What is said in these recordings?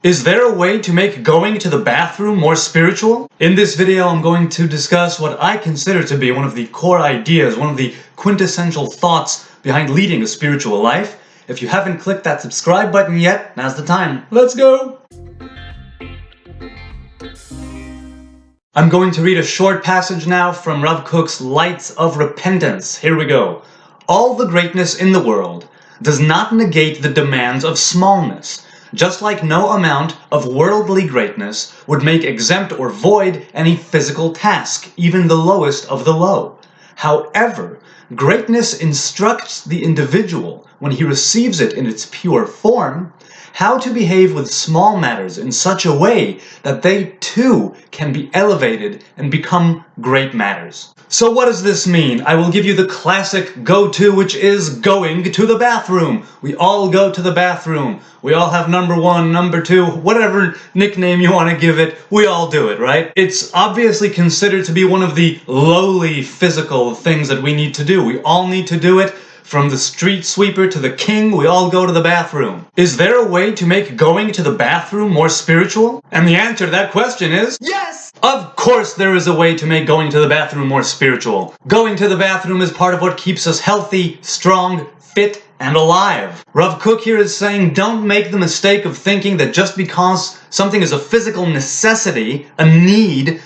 Is there a way to make going to the bathroom more spiritual? In this video, I'm going to discuss what I consider to be one of the core ideas, one of the quintessential thoughts behind leading a spiritual life. If you haven't clicked that subscribe button yet, now's the time. Let's go! I'm going to read a short passage now from Rav Kook's Lights of Repentance. Here we go. All the greatness in the world does not negate the demands of smallness, just like no amount of worldly greatness would make exempt or void any physical task, even the lowest of the low. However, greatness instructs the individual, when he receives it in its pure form, how to behave with small matters in such a way that they too can be elevated and become great matters. So what does this mean? I will give you the classic go-to, which is going to the bathroom. We all go to the bathroom. We all have number one, number two, whatever nickname you want to give it, we all do it, right? It's obviously considered to be one of the lowly physical things that we need to do. We all need to do it. From the street sweeper to the king, we all go to the bathroom. Is there a way to make going to the bathroom more spiritual? And the answer to that question is yes! Of course there is a way to make going to the bathroom more spiritual. Going to the bathroom is part of what keeps us healthy, strong, fit, and alive. Rav Kook here is saying don't make the mistake of thinking that just because something is a physical necessity, a need,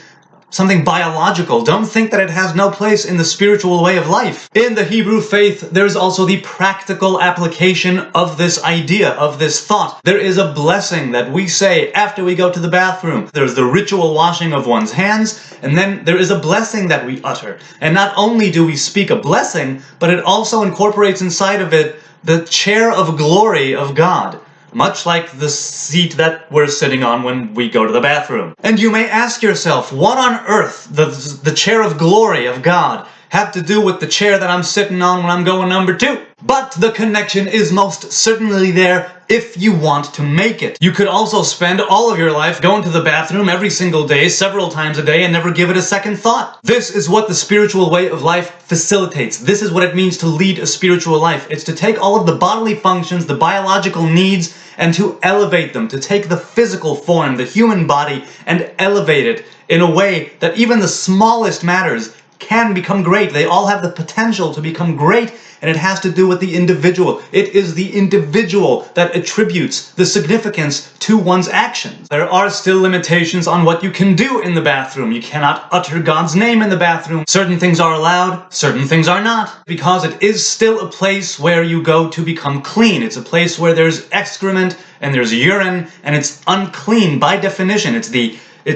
something biological, don't think that it has no place in the spiritual way of life. In the Hebrew faith, there's also the practical application of this idea, of this thought. There is a blessing that we say after we go to the bathroom. There's the ritual washing of one's hands, and then there is a blessing that we utter. And not only do we speak a blessing, but it also incorporates inside of it the chair of glory of God. Much like the seat that we're sitting on when we go to the bathroom. And you may ask yourself, what on earth does the chair of glory of God have to do with the chair that I'm sitting on when I'm going number two? But the connection is most certainly there if you want to make it. You could also spend all of your life going to the bathroom every single day, several times a day, and never give it a second thought. This is what the spiritual way of life facilitates. This is what it means to lead a spiritual life. It's to take all of the bodily functions, the biological needs, and to elevate them, to take the physical form, the human body, and elevate it in a way that even the smallest matters can become great. They all have the potential to become great, and it has to do with the individual. It is the individual that attributes the significance to one's actions. There are still limitations on what you can do in the bathroom. You cannot utter God's name in the bathroom. Certain things are allowed, certain things are not, because it is still a place where you go to become clean. It's a place where there's excrement and there's urine, and it's unclean by definition. It's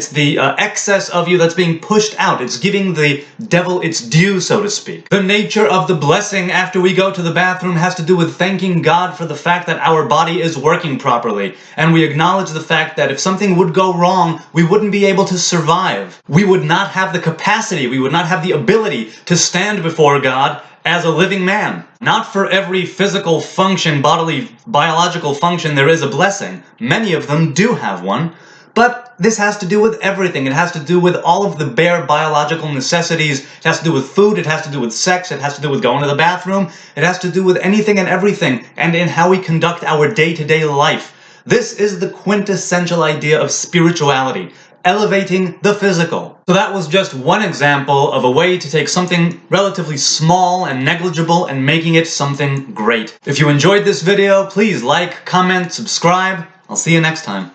the excess of you that's being pushed out. It's giving the devil its due, so to speak. The nature of the blessing after we go to the bathroom has to do with thanking God for the fact that our body is working properly. And we acknowledge the fact that if something would go wrong, we wouldn't be able to survive. We would not have the capacity, we would not have the ability to stand before God as a living man. Not for every physical function, bodily, biological function, there is a blessing. Many of them do have one. But this has to do with everything. It has to do with all of the bare biological necessities. It has to do with food. It has to do with sex. It has to do with going to the bathroom. It has to do with anything and everything, and in how we conduct our day-to-day life. This is the quintessential idea of spirituality, elevating the physical. So that was just one example of a way to take something relatively small and negligible and making it something great. If you enjoyed this video, please like, comment, subscribe. I'll see you next time.